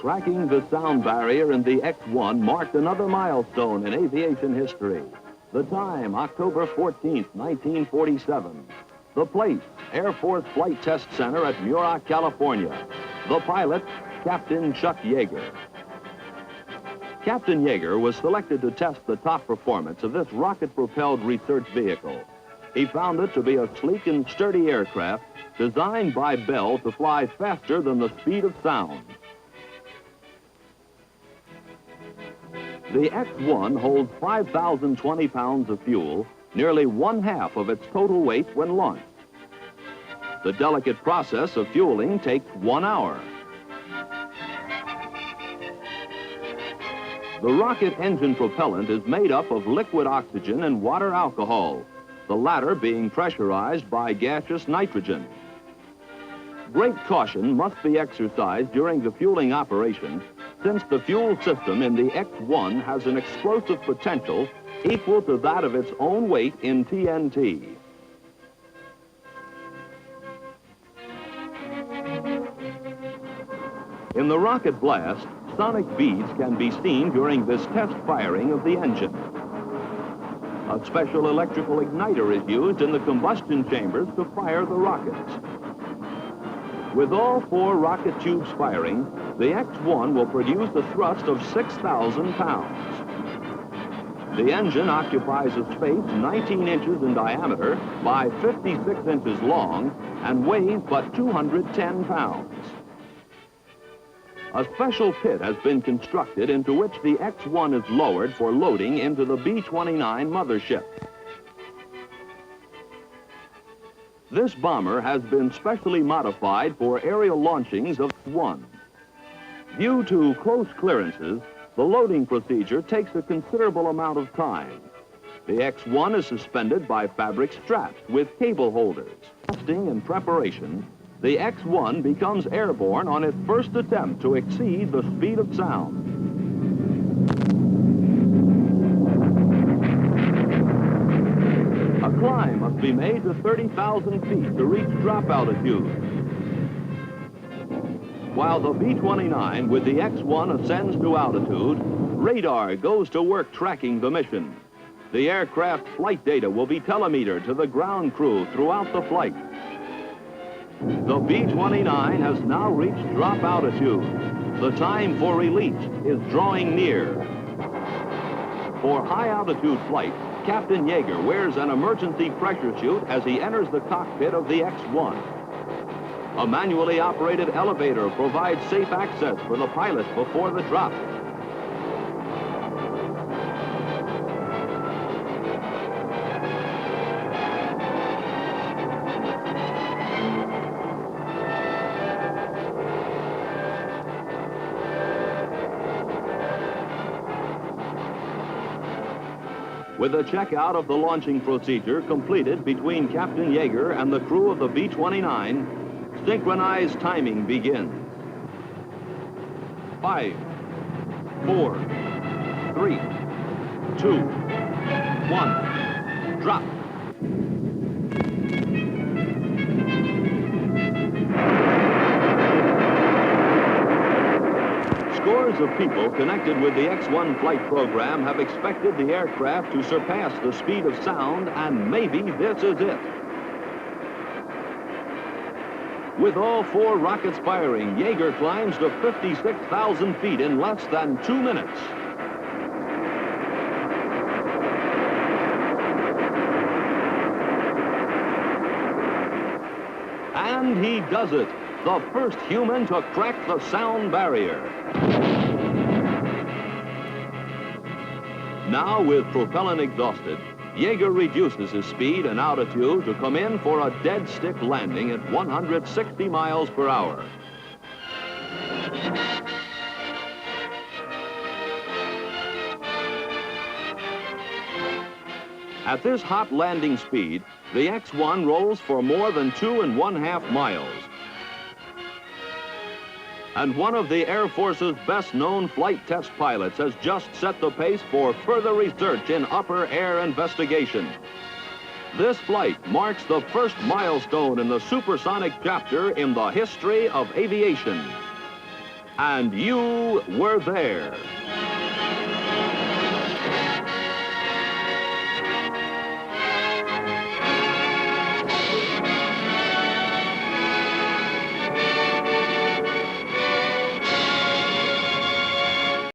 Cracking the sound barrier in the X-1 marked another milestone in aviation history. The time, October 14th, 1947. The place, Air Force Flight Test Center at Muroc, California. The pilot, Captain Chuck Yeager. Captain Yeager was selected to test the top performance of this rocket-propelled research vehicle. He found it to be a sleek and sturdy aircraft designed by Bell to fly faster than the speed of sound. The X-1 holds 5,020 pounds of fuel, nearly one-half of its total weight when launched. The delicate process of fueling takes 1 hour. The rocket engine propellant is made up of liquid oxygen and water alcohol, the latter being pressurized by gaseous nitrogen. Great caution must be exercised during the fueling operation, since the fuel system in the X-1 has an explosive potential equal to that of its own weight in TNT. In the rocket blast, sonic beads can be seen during this test firing of the engine. A special electrical igniter is used in the combustion chambers to fire the rockets. With all 4 rocket tubes firing, the X-1 will produce a thrust of 6,000 pounds. The engine occupies a space 19 inches in diameter by 56 inches long and weighs but 210 pounds. A special pit has been constructed into which the X-1 is lowered for loading into the B-29 mothership. This bomber has been specially modified for aerial launchings of X-1. Due to close clearances, the loading procedure takes a considerable amount of time. The X-1 is suspended by fabric straps with cable holders. Testing and preparation, the X-1 becomes airborne on its first attempt to exceed the speed of sound. A climb must be made to 30,000 feet to reach drop altitude. While the B-29 with the X-1 ascends to altitude, radar goes to work tracking the mission. The aircraft flight data will be telemetered to the ground crew throughout the flight. The B-29 has now reached drop altitude. The time for release is drawing near. For high-altitude flight, Captain Yeager wears an emergency pressure suit as he enters the cockpit of the X-1. A manually operated elevator provides safe access for the pilot before the drop. With the checkout of the launching procedure completed between Captain Yeager and the crew of the B-29, synchronized timing begins. 5, 4, 3, 2, 1, drop. Scores of people connected with the X-1 flight program have expected the aircraft to surpass the speed of sound, and maybe this is it. With all 4 rockets firing, Yeager climbs to 56,000 feet in less than 2 minutes. And he does it. The first human to crack the sound barrier. Now, with propellant exhausted, Yeager reduces his speed and altitude to come in for a dead stick landing at 160 miles per hour. At this hot landing speed, the X-1 rolls for more than 2½ miles. And one of the Air Force's best-known flight test pilots has just set the pace for further research in upper air investigation. This flight marks the first milestone in the supersonic chapter in the history of aviation. And you were there.